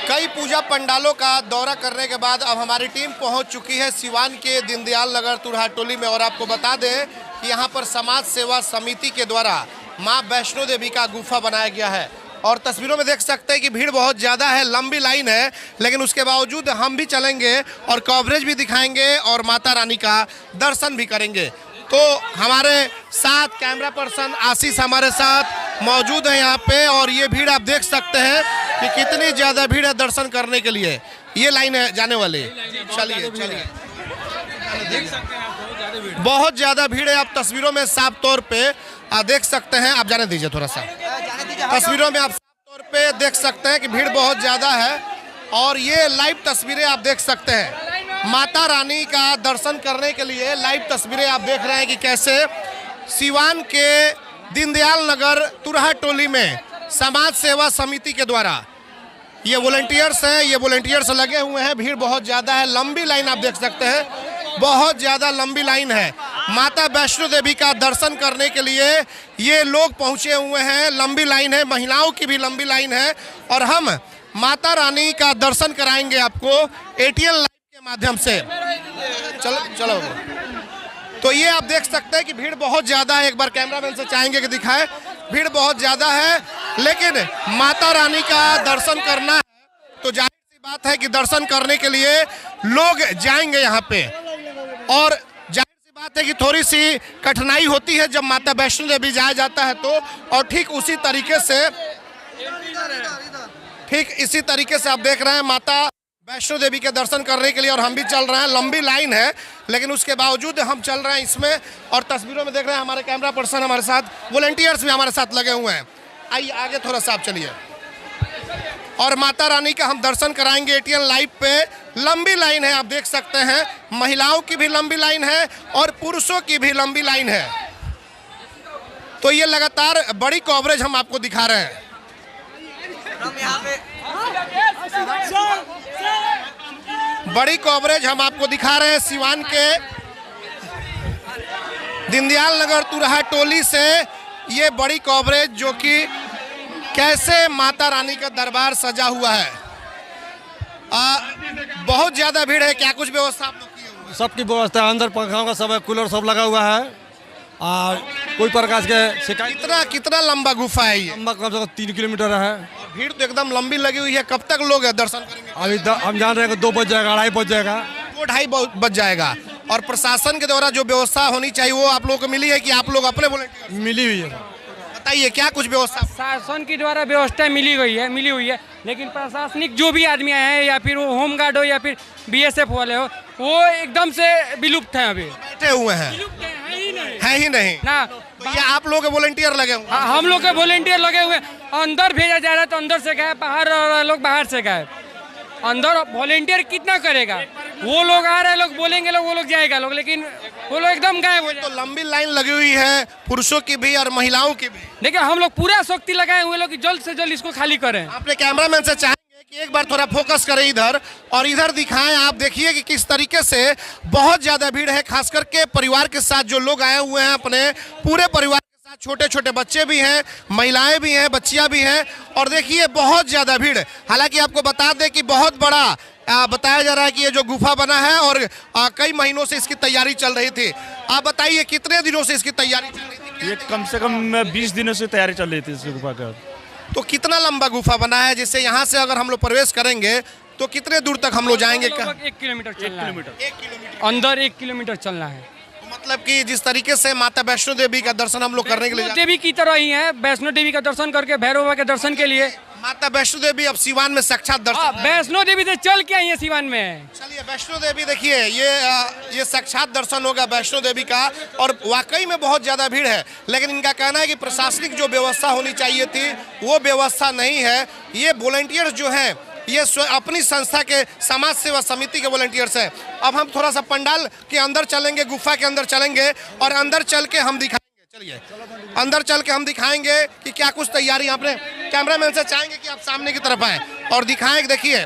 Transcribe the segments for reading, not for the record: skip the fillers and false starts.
कई पूजा पंडालों का दौरा करने के बाद अब हमारी टीम पहुंच चुकी है सिवान के दीनदयाल नगर तुरहा टोली में। और आपको बता दें कि यहां पर समाज सेवा समिति के द्वारा मां वैष्णो देवी का गुफा बनाया गया है। और तस्वीरों में देख सकते हैं कि भीड़ बहुत ज़्यादा है, लंबी लाइन है, लेकिन उसके बावजूद हम भी चलेंगे और कवरेज भी दिखाएंगे और माता रानी का दर्शन भी करेंगे। तो हमारे साथ कैमरा पर्सन आशीष हमारे साथ मौजूद है यहाँ पे। और ये भीड़ आप देख सकते हैं कि कितनी ज़्यादा भीड़ है दर्शन करने के लिए। ये लाइन है जाने वाली। चलिए चलिए, बहुत ज़्यादा भीड़ है। आप तस्वीरों में साफ तौर पे देख सकते हैं। आप जाने दीजिए थोड़ा सा। तस्वीरों में आप साफ तौर पे देख सकते हैं कि भीड़ बहुत ज़्यादा है। और ये लाइव तस्वीरें आप देख सकते हैं माता रानी का दर्शन करने के लिए। लाइव तस्वीरें आप देख रहे हैं कि कैसे सिवान के दीनदयाल नगर तुरहा टोली में समाज सेवा समिति के द्वारा ये वॉलंटियर्स हैं, ये वॉलंटियर्स लगे हुए हैं। भीड़ बहुत ज़्यादा है, लंबी लाइन आप देख सकते हैं, बहुत ज़्यादा लंबी लाइन है। माता वैष्णो देवी का दर्शन करने के लिए ये लोग पहुँचे हुए हैं। लंबी लाइन है, महिलाओं की भी लंबी लाइन है। और हम माता रानी का दर्शन कराएंगे आपको ATN लाइव के माध्यम से। चलो तो ये आप देख सकते हैं कि भीड़ बहुत ज़्यादा है। एक बार कैमरामैन से चाहेंगे कि दिखाएं, भीड़ बहुत ज़्यादा है, लेकिन माता रानी का दर्शन करना है तो जाहिर सी बात है कि दर्शन करने के लिए लोग जाएंगे यहाँ पे। और जाहिर सी बात है कि थोड़ी सी कठिनाई होती है जब माता वैष्णो देवी जाया जाता है तो। और ठीक इसी तरीके से आप देख रहे हैं माता वैष्णो देवी के दर्शन करने के लिए। और हम भी चल रहे हैं, लंबी लाइन है, लेकिन उसके बावजूद हम चल रहे हैं इसमें। और तस्वीरों में देख रहे हैं हमारे कैमरा पर्सन हमारे साथ, वॉलंटियर्स भी हमारे साथ लगे हुए हैं। आइए आगे थोड़ा सा आप चलिए। और माता रानी का हम दर्शन कराएंगे ATN लाइव पे। लंबी लाइन है, आप देख सकते हैं, महिलाओं की भी लंबी लाइन है और पुरुषों की भी लंबी लाइन है। तो ये लगातार बड़ी कवरेज हम आपको दिखा रहे हैं। बड़ी कवरेज हम आपको दिखा रहे हैं सिवान के दीनदयाल नगर तुरहा टोली से। ये बड़ी कवरेज जो कि कैसे माता रानी का दरबार सजा हुआ है। बहुत ज्यादा भीड़ है। क्या कुछ व्यवस्था आप लोग किए हुए हैं? सबकी व्यवस्था अंदर, पंखाओं का सब है, कूलर सब लगा हुआ है। और कोई प्रकार के शिकायत। कितना लंबा गुफा है ये? लंबा कम से कम 3 किलोमीटर है। भीड़ तो एकदम लंबी लगी हुई है। कब तक लोग दर्शन करेंगे? अभी हम जान रहे हैं कि 2 बज जाएगा, 2:30 बज जाएगा। 2-2:30 बज जाएगा। और प्रशासन के द्वारा जो व्यवस्था होनी चाहिए वो आप लोगों को मिली है कि आप लोग अपने वॉलंटियर? मिली हुई है। बताइए क्या कुछ व्यवस्था? शासन के द्वारा व्यवस्था मिली हुई है, लेकिन प्रशासनिक जो भी आदमी आए हैं या फिर वो होमगार्ड हो या फिर BSF वाले हो, वो एकदम से विलुप्त हैं। अभी बैठे हुए हैं, है ही नहीं ना। तो ये आप लोग वॉलंटियर लगे हुए? हम लोग के वॉलंटियर लगे हुए। अंदर भेजा जा रहा है तो अंदर से गए, बाहर लोग बाहर से गए। अंदर वॉलंटियर कितना करेगा? वो लोग आ रहे हैं, लोग बोलेंगे, लोग वो लोग जाएगा लोग, लेकिन वो लोग एकदम गायब हो जाए। तो लंबी लाइन लगी हुई है, पुरुषों की भी और महिलाओं की भी। देखिए हम लोग पूरा शक्ति लगाए हुए लोग जल्द से जल्द इसको खाली करें। आपने कैमरामैन से चाहेंगे कि एक बार थोड़ा फोकस करें इधर और इधर दिखाएं। आप देखिए कि किस तरीके से बहुत ज्यादा भीड़ है, खास करके परिवार के साथ जो लोग आए हुए हैं, अपने पूरे परिवार के साथ। छोटे छोटे बच्चे भी हैं, महिलाएं भी हैं, बच्चियां भी हैं। और देखिए बहुत ज्यादा भीड़। हालांकि आपको बता दें कि बहुत बड़ा बताया जा रहा है कि ये जो गुफा बना है और कई महीनों से इसकी तैयारी चल रही थी। आप बताइए कितने दिनों से इसकी तैयारी चल रही थी? ये कम से कम 20 दिनों से तैयारी चल रही थी इस गुफा का। तो कितना लंबा गुफा बना है, जिससे यहाँ से अगर हम लोग प्रवेश करेंगे तो कितने दूर तक हम लोग जाएंगे? 1 किलोमीटर चलना है। 1 किलोमीटर अंदर 1 किलोमीटर चलना है। मतलब कि जिस तरीके से माता वैष्णो देवी का दर्शन हम लोग करने के लिए देवी की तरह ही है, वैष्णो देवी का दर्शन करके भैरव बाबा के दर्शन के लिए माता वैष्णो देवी अब सिवान में साक्षात दर्शन। वैष्णो देवी से चल के आई है सिवान में। चलिए वैष्णो देवी देखिए, ये साक्षात दर्शन होगा वैष्णो देवी का। और वाकई में बहुत ज्यादा भीड़ है, लेकिन इनका कहना है कि प्रशासनिक जो व्यवस्था होनी चाहिए थी वो व्यवस्था नहीं है। ये वॉलंटियर्स जो हैं ये अपनी संस्था के समाज सेवा समिति के वॉलंटियर्स हैं। अब हम थोड़ा सा पंडाल के अंदर चलेंगे, गुफा के अंदर चलेंगे और अंदर चल के हम दिखाएंगे। चलिए अंदर चल के हम दिखाएंगे कि क्या कुछ तैयारी। आपने कैमरामैन से चाहेंगे कि आप सामने की तरफ आए और दिखाएं। देखिए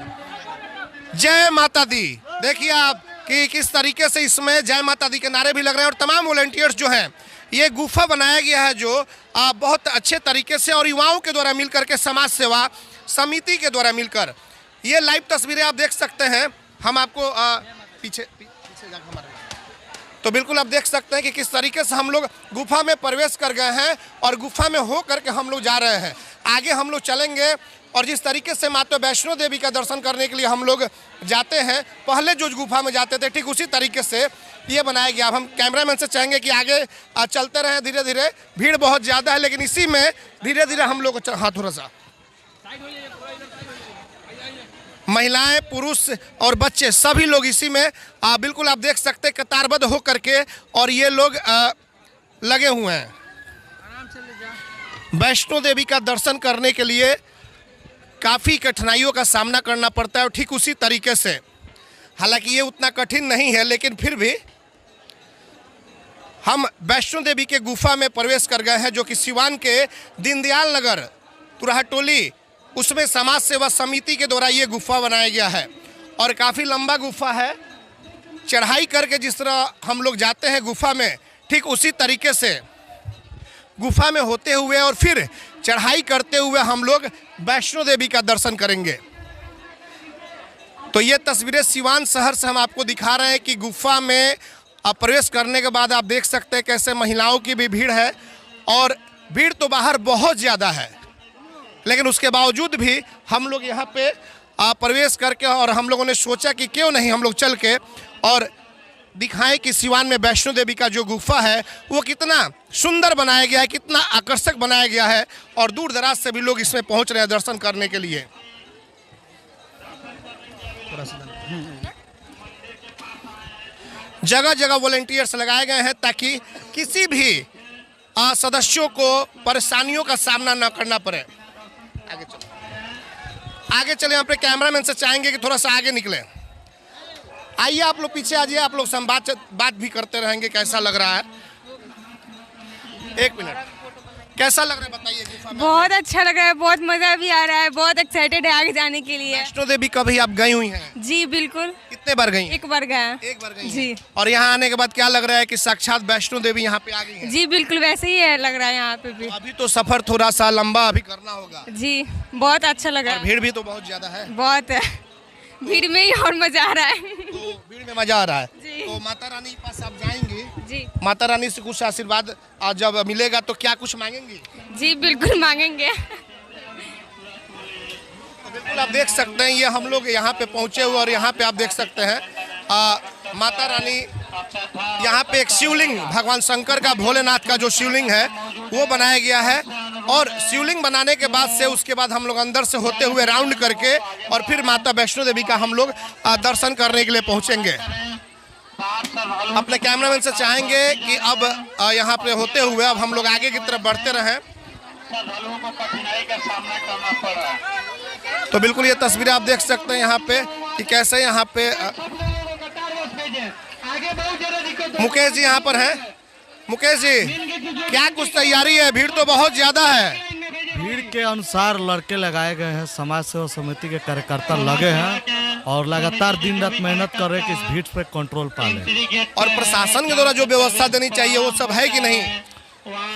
जय माता दी, देखिए आप कि किस तरीके से इसमें जय माता दी के नारे भी लग रहे हैं। और तमाम वॉलंटियर्स जो हैं, ये गुफा बनाया गया है जो बहुत अच्छे तरीके से और युवाओं के द्वारा मिलकर के समाज सेवा समिति के द्वारा मिलकर ये लाइव तस्वीरें आप देख सकते हैं। हम आपको पीछे जाकर हमारे तो बिल्कुल आप देख सकते हैं कि किस तरीके से हम लोग गुफा में प्रवेश कर गए हैं और गुफा में हो करके हम लोग जा रहे हैं। आगे हम लोग चलेंगे और जिस तरीके से माता वैष्णो देवी का दर्शन करने के लिए हम लोग जाते हैं, पहले जो गुफा में जाते थे ठीक उसी तरीके से ये बनाया गया। अब हम कैमरामैन से चाहेंगे कि आगे चलते रहें धीरे धीरे। भीड़ बहुत ज़्यादा है लेकिन इसी में धीरे धीरे हम लोग हाँ थोड़ा सा महिलाएं, पुरुष और बच्चे सभी लोग इसी में बिल्कुल आप देख सकते हैं कतारबद्ध हो करके और ये लोग लगे हुए हैं। वैष्णो देवी का दर्शन करने के लिए काफ़ी कठिनाइयों का सामना करना पड़ता है और ठीक उसी तरीके से, हालांकि ये उतना कठिन नहीं है लेकिन फिर भी हम वैष्णो देवी के गुफा में प्रवेश कर गए हैं जो कि सिवान के दीनदयाल नगर तुराहा टोली उसमें समाज सेवा समिति के द्वारा ये गुफा बनाया गया है और काफ़ी लंबा गुफा है। चढ़ाई करके जिस तरह हम लोग जाते हैं गुफा में ठीक उसी तरीके से गुफा में होते हुए और फिर चढ़ाई करते हुए हम लोग वैष्णो देवी का दर्शन करेंगे। तो ये तस्वीरें सिवान शहर से हम आपको दिखा रहे हैं कि गुफा में प्रवेश करने के बाद आप देख सकते हैं कैसे महिलाओं की भी भीड़ है और भीड़ तो बाहर बहुत ज़्यादा है लेकिन उसके बावजूद भी हम लोग यहाँ पे प्रवेश करके और हम लोगों ने सोचा कि क्यों नहीं हम लोग चल के और दिखाएं कि सिवान में वैष्णो देवी का जो गुफा है वो कितना सुंदर बनाया गया है, कितना आकर्षक बनाया गया है और दूर दराज से भी लोग इसमें पहुंच रहे हैं दर्शन करने के लिए। जगह जगह वॉलंटियर्स लगाए गए हैं ताकि किसी भी सदस्यों को परेशानियों का सामना न करना पड़े। आगे चले यहाँ पे कैमरामैन से चाहेंगे कि थोड़ा सा आगे निकले। आइए आप लोग पीछे आ जाइए, आप लोग से हम बात भी करते रहेंगे कैसा लग रहा है। एक मिनट, कैसा लग रहा है बताइए गुफा में? बहुत अच्छा लग रहा है, बहुत मजा भी आ रहा है, बहुत एक्साइटेड है आगे जाने के लिए। वैष्णो देवी कभी आप गई हुई हैं? जी बिल्कुल। कितने बार गई? एक बार गए। एक बार गई जी। और यहाँ आने के बाद क्या लग रहा है कि साक्षात वैष्णो देवी यहाँ पे आ गई है? जी बिल्कुल वैसे ही है लग रहा है यहाँ पे भी। अभी तो सफर थोड़ा सा लंबा अभी करना होगा। जी बहुत अच्छा लग रहा है। भीड़ भी तो बहुत ज्यादा है। बहुत है, भीड़ में ही और मजा आ रहा है। तो भीड़ में मजा आ रहा है। जी। तो माता रानी के पास आप जाएंगे, जी माता रानी से कुछ आशीर्वाद जब मिलेगा तो क्या कुछ मांगेंगे? जी बिल्कुल मांगेंगे। तो बिल्कुल आप देख सकते हैं ये हम लोग यहाँ पे पहुँचे हुए और यहाँ पे आप देख सकते हैं माता रानी यहाँ पे एक शिवलिंग भगवान शंकर का, भोलेनाथ का जो शिवलिंग है वो बनाया गया है और शिवलिंग बनाने के बाद से उसके बाद हम लोग अंदर से होते हुए राउंड करके और फिर माता वैष्णो देवी का हम लोग दर्शन करने के लिए पहुँचेंगे। अपने कैमरामैन से चाहेंगे कि अब यहाँ पे होते हुए अब हम लोग आगे की तरफ बढ़ते रहें। तो बिल्कुल ये तस्वीरें आप देख सकते हैं यहाँ पे कि कैसे यहाँ पे मुकेश जी यहाँ पर हैं। मुकेश जी क्या कुछ तैयारी है? भीड़ तो बहुत ज्यादा है। भीड़ के अनुसार लड़के लगाए गए हैं, समाज सेवा समिति के कार्यकर्ता लगे हैं और लगातार दिन रात मेहनत कर रहे हैं कि इस भीड़ पे कंट्रोल पा लें। और प्रशासन के द्वारा जो व्यवस्था देनी चाहिए वो सब है कि नहीं?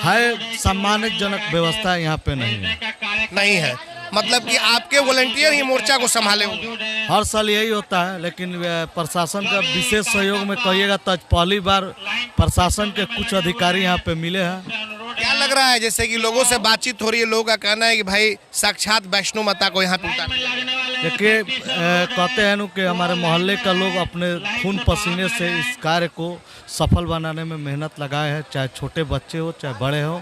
है, सम्मानजनक व्यवस्था यहाँ पे नहीं है। नहीं है, मतलब कि आपके वॉलंटियर ही मोर्चा को संभाले होंगे। हर साल यही होता है लेकिन प्रशासन का विशेष सहयोग में कहिएगा तो पहली बार प्रशासन के कुछ अधिकारी यहाँ पे मिले हैं। क्या लग रहा है जैसे कि लोगों से बातचीत हो रही है, लोगों का कहना है कि भाई साक्षात वैष्णो माता को यहाँ पे उतारना? देखिए कहते हैं न कि हमारे मोहल्ले का लोग अपने खून पसीने से इस कार्य को सफल बनाने में मेहनत लगाए हैं, चाहे छोटे बच्चे हो चाहे बड़े हो,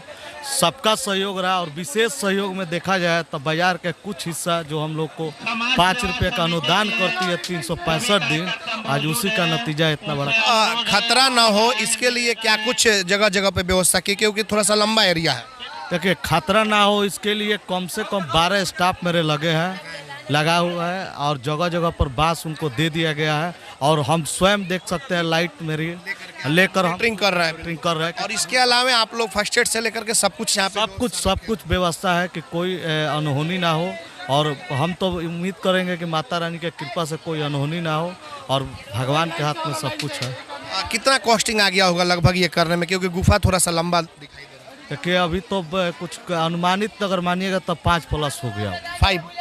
सबका सहयोग रहा। और विशेष सहयोग में देखा जाए तो बाजार का कुछ हिस्सा जो हम लोग को 5 रुपये का अनुदान करती है 365 दिन, आज उसी का नतीजा इतना बड़ा। खतरा ना हो इसके लिए क्या कुछ जगह जगह पे व्यवस्था की, क्योंकि थोड़ा सा लंबा एरिया है? देखिए खतरा ना हो इसके लिए कम से कम 12 स्टाफ मेरे लगा हुआ है और जगह जगह पर बांस उनको दे दिया गया है और हम स्वयं देख सकते हैं लाइट मेरी लेकर हम ड्रिंक कर रहे हैं। और इसके अलावा आप लोग फर्स्ट एड से लेकर के सब कुछ यहाँ पे सब कुछ व्यवस्था है कि कोई अनहोनी ना हो और हम तो उम्मीद करेंगे कि माता रानी की कृपा से कोई अनहोनी ना हो और भगवान के हाथ में सब कुछ है। कितना कॉस्टिंग आ गया होगा लगभग ये करने में, क्योंकि गुफा थोड़ा सा लंबा दिखाई दे रहा है? देखिए अभी तो कुछ अनुमानित अगर मानिएगा तो 5+ हो गया।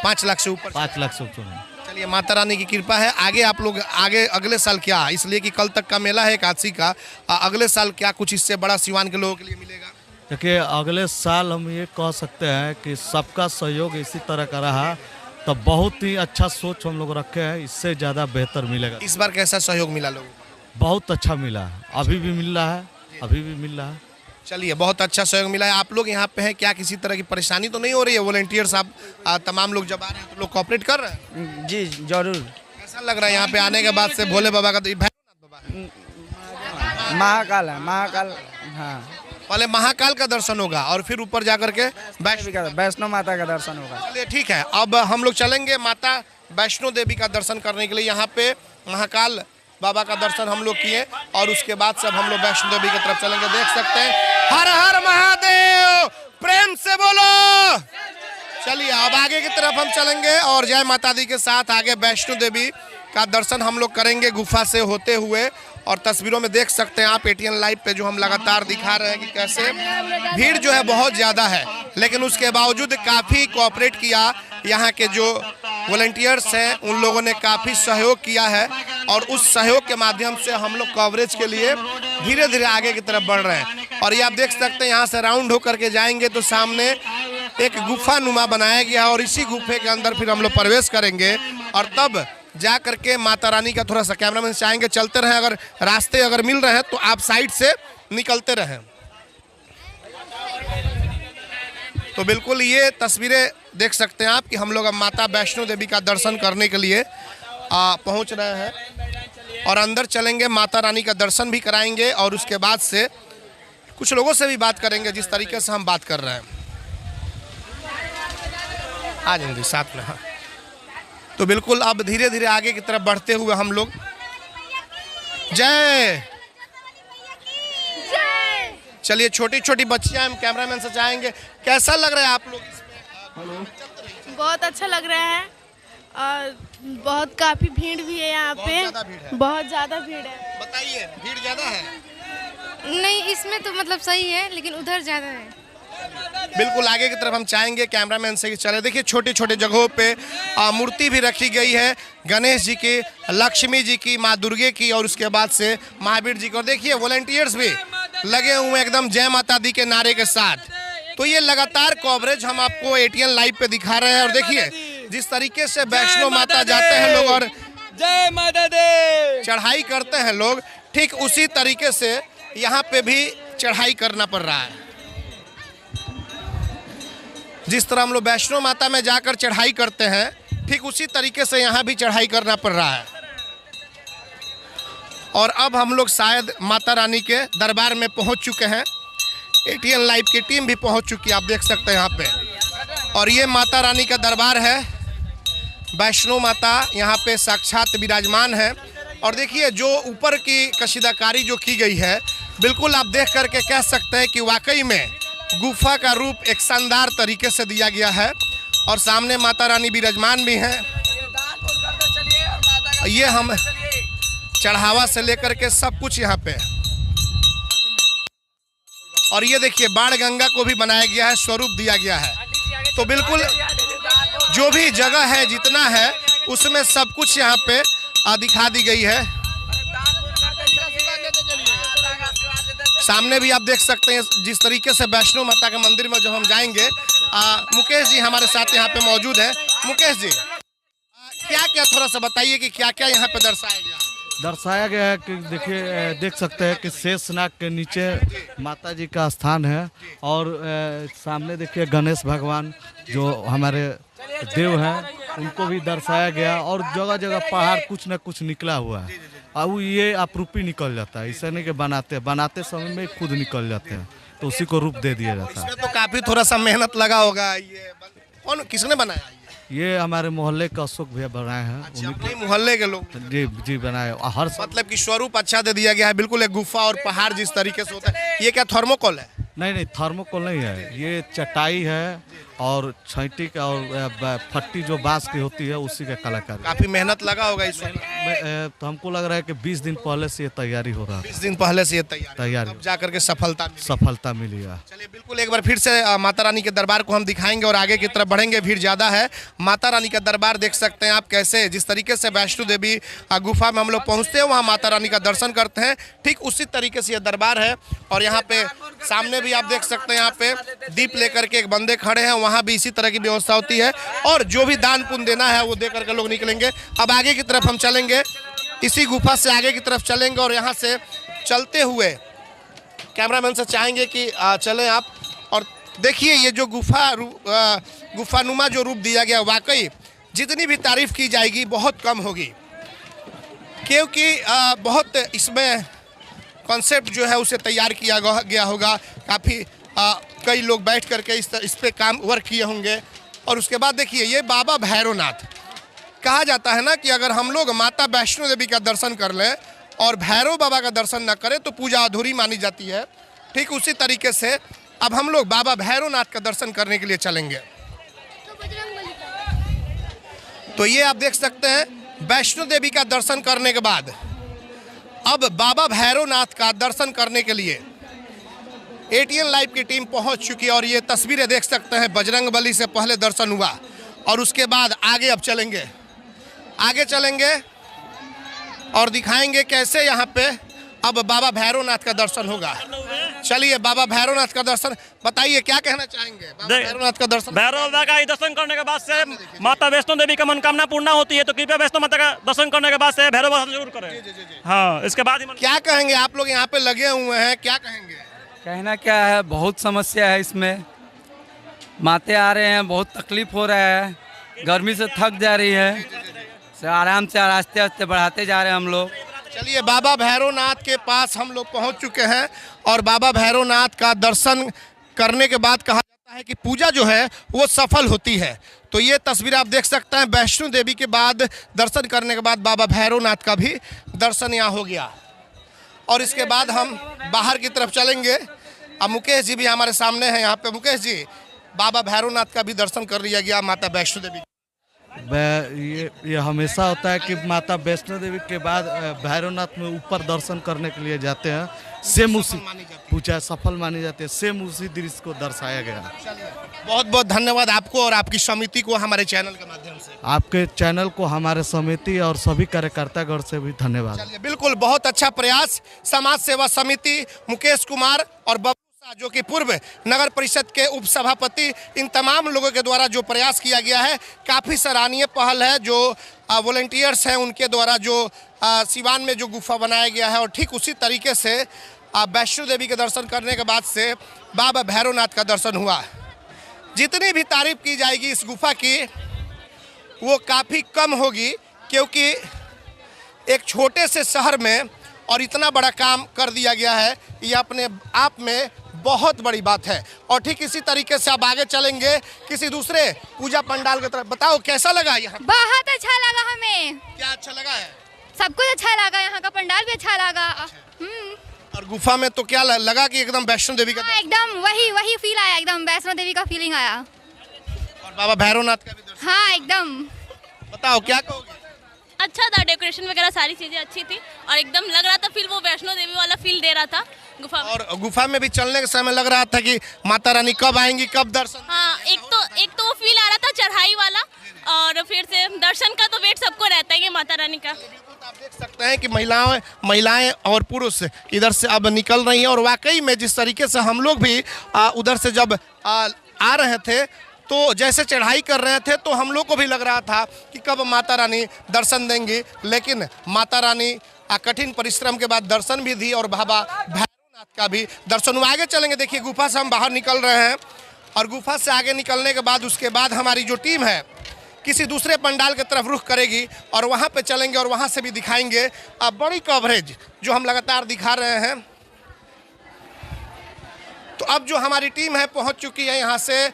5 लाख से ऊपर? 5 लाख से ऊपर। चलिए, माता रानी की कृपा है। आगे आप लोग आगे अगले साल क्या, इसलिए कि कल तक का मेला है एकादशी का, अगले साल क्या कुछ इससे बड़ा सिवान के लोगों के लिए मिलेगा? देखिए अगले साल हम ये कह सकते हैं कि सबका सहयोग इसी तरह का रहा तो बहुत ही अच्छा सोच हम लोग रखे हैं, इससे ज़्यादा बेहतर मिलेगा। इस बार कैसा सहयोग मिला लोगों को? बहुत अच्छा मिला है, अभी भी मिल रहा है, अभी भी मिल रहा है। चलिए, बहुत अच्छा सहयोग मिला है। आप लोग यहाँ पे हैं, क्या किसी तरह की परेशानी तो नहीं हो रही है? वॉलंटियर साहब तमाम लोग जब आ रहे हैं तो लोग कोऑपरेट कर रहे हैं? जी जरूर। कैसा लग रहा है यहाँ पे आने के बाद से? भोले बाबा का तो भैरवनाथ बाबा है, महाकाल है, महाकाल। हाँ, पहले महाकाल का दर्शन होगा और फिर ऊपर जाकर के वैष्णो माता का दर्शन होगा। चलिए ठीक है, अब हम लोग चलेंगे माता वैष्णो देवी का दर्शन करने के लिए। यहाँ पे महाकाल बाबा का दर्शन हम लोग किए और उसके बाद सब हम लोग वैष्णो देवी की तरफ चलेंगे। देख सकते हैं, हर हर महादेव, प्रेम से बोलो। चलिए अब आगे की तरफ हम चलेंगे और जय माता दी के साथ आगे वैष्णो देवी का दर्शन हम लोग करेंगे गुफा से होते हुए। और तस्वीरों में देख सकते हैं आप एटीएन लाइव पे जो हम लगातार दिखा रहे हैं कि कैसे भीड़ जो है बहुत ज़्यादा है, लेकिन उसके बावजूद काफ़ी कोऑपरेट किया। यहाँ के जो वॉलंटियर्स हैं उन लोगों ने काफ़ी सहयोग किया है और उस सहयोग के माध्यम से हम लोग कवरेज के लिए धीरे धीरे आगे की तरफ बढ़ रहे हैं। और ये आप देख सकते हैं, यहाँ से राउंड होकर के जाएंगे तो सामने एक गुफा नुमा बनाया गया है और इसी गुफे के अंदर फिर हम लोग प्रवेश करेंगे और तब जा करके माता रानी का थोड़ा सा कैमरामैन चाहेंगे चलते रहें, अगर रास्ते अगर मिल रहे हैं तो आप साइड से निकलते रहें। तो बिल्कुल ये तस्वीरें देख सकते हैं आप कि हम लोग अब माता वैष्णो देवी का दर्शन करने के लिए पहुंच रहे हैं और अंदर चलेंगे, माता रानी का दर्शन भी कराएंगे और उसके बाद से कुछ लोगों से भी बात करेंगे जिस तरीके से हम बात कर रहे हैं। आ जाएंगे साथ में। हाँ, तो बिल्कुल अब धीरे धीरे आगे की तरफ बढ़ते हुए हम लोग जय। चलिए, छोटी छोटी बच्चियां हम कैमरामैन से चाहेंगे कैसा लग रहा है आप लोग इसमें? बहुत अच्छा लग रहा है और बहुत काफी भीड़ भी है यहाँ पे, बहुत ज्यादा भीड़ है। बताइए, भीड़ ज्यादा है? नहीं, इसमें तो मतलब सही है लेकिन उधर ज़्यादा है। बिल्कुल आगे की तरफ हम चाहेंगे कैमरामैन से कि चले। देखिए छोटे छोटे जगहों पे मूर्ति भी रखी गई है, गणेश जी की, लक्ष्मी जी की, माँ दुर्गे की और उसके बाद से महावीर जी की। और देखिए वॉलंटियर्स भी लगे हुए एकदम जय माता दी के नारे के साथ। तो ये लगातार कवरेज हम आपको एटीएन लाइव पे दिखा रहे हैं और देखिए जिस तरीके से वैष्णो माता जाते हैं लोग और जय माता दी चढ़ाई करते हैं लोग, ठीक उसी तरीके से यहाँ पे भी चढ़ाई करना पड़ रहा है। जिस तरह हम लोग वैष्णो माता में जाकर चढ़ाई करते हैं ठीक उसी तरीके से यहाँ भी चढ़ाई करना पड़ रहा है। और अब हम लोग शायद माता रानी के दरबार में पहुँच चुके हैं। एटीएन लाइव की टीम भी पहुँच चुकी है, आप देख सकते हैं यहाँ पे। और ये माता रानी का दरबार है, वैष्णो माता यहाँ पे साक्षात विराजमान है। और देखिए जो ऊपर की कशीदाकारी जो की गई है, बिल्कुल आप देख करके कह सकते हैं कि वाकई में गुफा का रूप एक शानदार तरीके से दिया गया है। और सामने माता रानी विराजमान भी हैं। ये हम चढ़ावा से लेकर के सब कुछ यहाँ पे। और ये देखिए बाण गंगा को भी बनाया गया है, स्वरूप दिया गया है। तो बिल्कुल जो भी जगह है जितना है उसमें सब कुछ यहाँ पे दिखा दी गई है। सामने भी आप देख सकते हैं जिस तरीके से वैष्णो माता के मंदिर में जब हम जाएंगे, मुकेश जी हमारे साथ यहाँ पे मौजूद हैं। मुकेश जी क्या क्या थोड़ा सा बताइए कि क्या क्या यहाँ पे दर्शाया गया है कि देखिए देख सकते हैं कि शेषनाग के नीचे माता जी का स्थान है और सामने देखिए गणेश भगवान जो हमारे देव हैं उनको भी दर्शाया गया। और जगह जगह पहाड़ कुछ न कुछ निकला हुआ है। अब ये अपरूपी निकल जाता है, इसे नहीं कि बनाते समय में खुद निकल जाते हैं, तो उसी को रूप दे दिया जाता है। इसमें तो काफी थोड़ा सा मेहनत लगा होगा। ये कौन किसने बनाया? ये हमारे मोहल्ले का अशोक भैया बनाए हैं। अपने मोहल्ले के लोग जी बनाए। हर मतलब कि स्वरूप अच्छा दे दिया गया है। बिल्कुल एक गुफा और पहाड़ जिस तरीके से होता है। ये क्या थर्मोकोल है? नहीं थर्मोकोल नहीं है, ये चटाई है और छैटी का और फट्टी जो बांस की होती है उसी का कलाकारी। काफी मेहनत लगा होगा इसमें। तो हमको लग रहा है कि 20 दिन पहले से ये तैयारी हो रहा है। 20 दिन पहले से ये तैयारी तैयारी जा करके सफलता मिली है। चलिए बिल्कुल एक बार फिर से माता रानी के दरबार को हम दिखाएंगे और आगे की तरफ बढ़ेंगे। भीड़ ज़्यादा है। माता रानी का दरबार देख सकते हैं आप कैसे, जिस तरीके से वैष्णो देवी गुफा में हम लोग पहुंचते हैं वहाँ माता रानी का दर्शन करते हैं, ठीक उसी तरीके से ये दरबार है। और यहाँ पे सामने भी आप देख सकते हैं, यहाँ पे दीप लेकर के एक बंदे खड़े हैं, वहाँ भी इसी तरह की व्यवस्था होती है। और जो भी दान पुण्य देना है वो दे करके लोग निकलेंगे। अब आगे की तरफ हम चलेंगे, इसी गुफा से आगे की तरफ चलेंगे और यहाँ से चलते हुए कैमरामैन से चाहेंगे कि चलें आप और देखिए ये जो गुफानुमा जो रूप दिया गया, वाकई जितनी भी तारीफ की जाएगी बहुत कम होगी, क्योंकि बहुत इसमें कॉन्सेप्ट जो है उसे तैयार किया गया होगा। काफ़ी कई लोग बैठ करके इस पे काम वर्क किए होंगे। और उसके बाद देखिए ये बाबा भैरवनाथ, कहा जाता है ना कि अगर हम लोग माता वैष्णो देवी का दर्शन कर लें और भैरव बाबा का दर्शन न करें तो पूजा अधूरी मानी जाती है। ठीक उसी तरीके से अब हम लोग बाबा भैरवनाथ का दर्शन करने के लिए चलेंगे। तो ये आप देख सकते हैं वैष्णो देवी का दर्शन करने के बाद अब बाबा भैरवनाथ का दर्शन करने के लिए ATN लाइव की टीम पहुंच चुकी है। और ये तस्वीरें देख सकते हैं, बजरंगबली से पहले दर्शन हुआ और उसके बाद आगे अब आगे चलेंगे और दिखाएंगे कैसे यहाँ पे अब बाबा भैरवनाथ का दर्शन होगा। चलिए बाबा भैरवनाथ का दर्शन बताइए, क्या कहना चाहेंगे? बाबा भैरवनाथ का दर्शन, भैरव बाबा का दर्शन करने के बाद से माता वैष्णो देवी का मनोकामना पूर्ण होती है, तो कृपया वैष्णो माता का दर्शन करने के बाद से भैरव बाबा जरूर करें। हाँ, इसके बाद क्या कहेंगे? आप लोग यहाँ पे लगे हुए हैं, क्या कहेंगे? कहना क्या है, बहुत समस्या है इसमें। माते आ रहे हैं, बहुत तकलीफ हो रहा है, गर्मी से थक जा रही है, आराम से आस्ते आस्ते बढ़ाते जा रहे हैं हम लोग। चलिए बाबा भैरवनाथ के पास हम लोग पहुंच चुके हैं और बाबा भैरवनाथ का दर्शन करने के बाद कहा जाता है कि पूजा जो है वो सफल होती है। तो ये तस्वीर आप देख सकते हैं, वैष्णो देवी के बाद दर्शन करने के बाद बाबा भैरवनाथ का भी दर्शन यहाँ हो गया। और इसके बाद हम बाहर की तरफ चलेंगे। अब मुकेश जी भी हमारे सामने हैं यहाँ पे। मुकेश जी, बाबा भैरवनाथ का भी दर्शन कर लिया गया माता वैष्णो देवी। ये हमेशा होता है कि माता वैष्णो देवी के बाद भैरवनाथ में ऊपर दर्शन करने के लिए जाते हैं, सेम उसी पूजा सफल मानी जाती है, सेम उसी दृश्य को दर्शाया गया। बहुत बहुत धन्यवाद आपको और आपकी समिति को हमारे चैनल के माध्यम से। आपके चैनल को, हमारे समिति और सभी कार्यकर्तागण से भी धन्यवाद। चलिए बिल्कुल, बहुत अच्छा प्रयास। समाज सेवा समिति, मुकेश कुमार और जो कि पूर्व नगर परिषद के उप सभापति, इन तमाम लोगों के द्वारा जो प्रयास किया गया है, काफ़ी सराहनीय पहल है। जो वॉलंटियर्स हैं उनके द्वारा जो सिवान में जो गुफा बनाया गया है, और ठीक उसी तरीके से वैष्णो देवी के दर्शन करने के बाद से बाबा भैरवनाथ का दर्शन हुआ। जितनी भी तारीफ की जाएगी इस गुफा की वो काफ़ी कम होगी, क्योंकि एक छोटे से शहर में और इतना बड़ा काम कर दिया गया है, ये अपने आप में बहुत बड़ी बात है। और ठीक इसी तरीके से अब आगे चलेंगे किसी दूसरे पूजा पंडाल की तरफ। बताओ कैसा लगा यहाँ? बहुत अच्छा लगा हमें। क्या अच्छा लगा है? सब कुछ अच्छा लगा, यहाँ का पंडाल भी अच्छा लगा। और गुफा में तो क्या लगा कि एकदम वैष्णो देवी का? एकदम वही फील आया, एकदम वैष्णो देवी का फीलिंग आया। और बाबा भैरवनाथ का भी दर्शन? हाँ एकदम। बताओ क्या कहोगे? अच्छा था, डेकोरेशन वगैरह सारी चीज़ें अच्छी थी और एकदम लग रहा था फील, वो वैष्णो देवी वाला फील दे रहा था गुफा में। और गुफा में भी चलने के समय लग रहा था कि माता रानी कब आएंगी, कब दर्शन? हाँ, एक तो वो फील आ रहा था चढ़ाई वाला, और फिर से दर्शन का तो वेट सबको रहता है माता रानी का। आप देख सकते हैं कि महिलाएं और पुरुष इधर से अब निकल रही हैं। और वाकई में जिस तरीके से हम लोग भी उधर से जब आ रहे थे तो जैसे चढ़ाई कर रहे थे तो हम लोग को भी लग रहा था कि कब माता रानी दर्शन देंगी, लेकिन माता रानी कठिन परिश्रम के बाद दर्शन भी दी और बाबा भैरवनाथ का भी दर्शन हुआ। आगे चलेंगे। देखिए गुफा से हम बाहर निकल रहे हैं और गुफा से आगे निकलने के बाद उसके बाद हमारी जो टीम है किसी दूसरे पंडाल की तरफ रुख करेगी और वहाँ पे चलेंगे और वहाँ से भी दिखाएंगे बड़ी कवरेज जो हम लगातार दिखा रहे हैं। तो अब जो हमारी टीम है पहुंच चुकी है यहाँ से।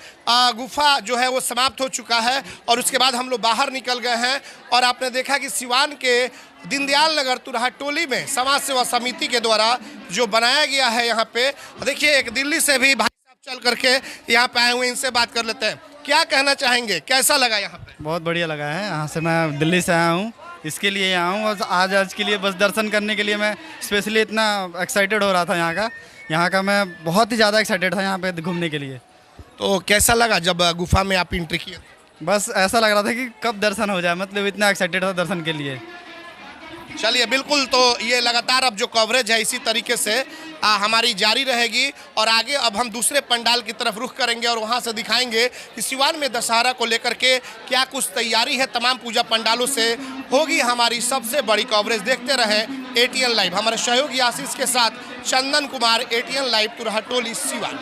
गुफा जो है वो समाप्त हो चुका है और उसके बाद हम लोग बाहर निकल गए हैं। और आपने देखा कि सिवान के दीनदयाल नगर तुरहा टोली में समाज सेवा समिति के द्वारा जो बनाया गया है यहाँ पे, देखिए एक दिल्ली से भी भाई साहब चल करके यहाँ पे आए हुए, इनसे बात कर लेते हैं। क्या कहना चाहेंगे, कैसा लगा यहाँ पे? बहुत बढ़िया लगा है। यहाँ से मैं दिल्ली से आया हूँ, इसके लिए आया हूँ और आज के लिए बस दर्शन करने के लिए मैं स्पेशली इतना एक्साइटेड हो रहा था। यहाँ का मैं बहुत ही ज़्यादा एक्साइटेड था यहाँ पे घूमने के लिए। तो कैसा लगा जब गुफा में आप एंट्री किए? बस ऐसा लग रहा था कि कब दर्शन हो जाए, मतलब इतना एक्साइटेड था दर्शन के लिए। चलिए बिल्कुल, तो ये लगातार अब जो कवरेज है इसी तरीके से हमारी जारी रहेगी और आगे अब हम दूसरे पंडाल की तरफ रुख करेंगे और वहाँ से दिखाएंगे कि सिवान में दशहरा को लेकर के क्या कुछ तैयारी है। तमाम पूजा पंडालों से होगी हमारी सबसे बड़ी कवरेज। देखते रहे ATN लाइव। हमारे सहयोगी आशीष के साथ चंदन कुमार, ATN लाइव, तुरहटोली, सिवान।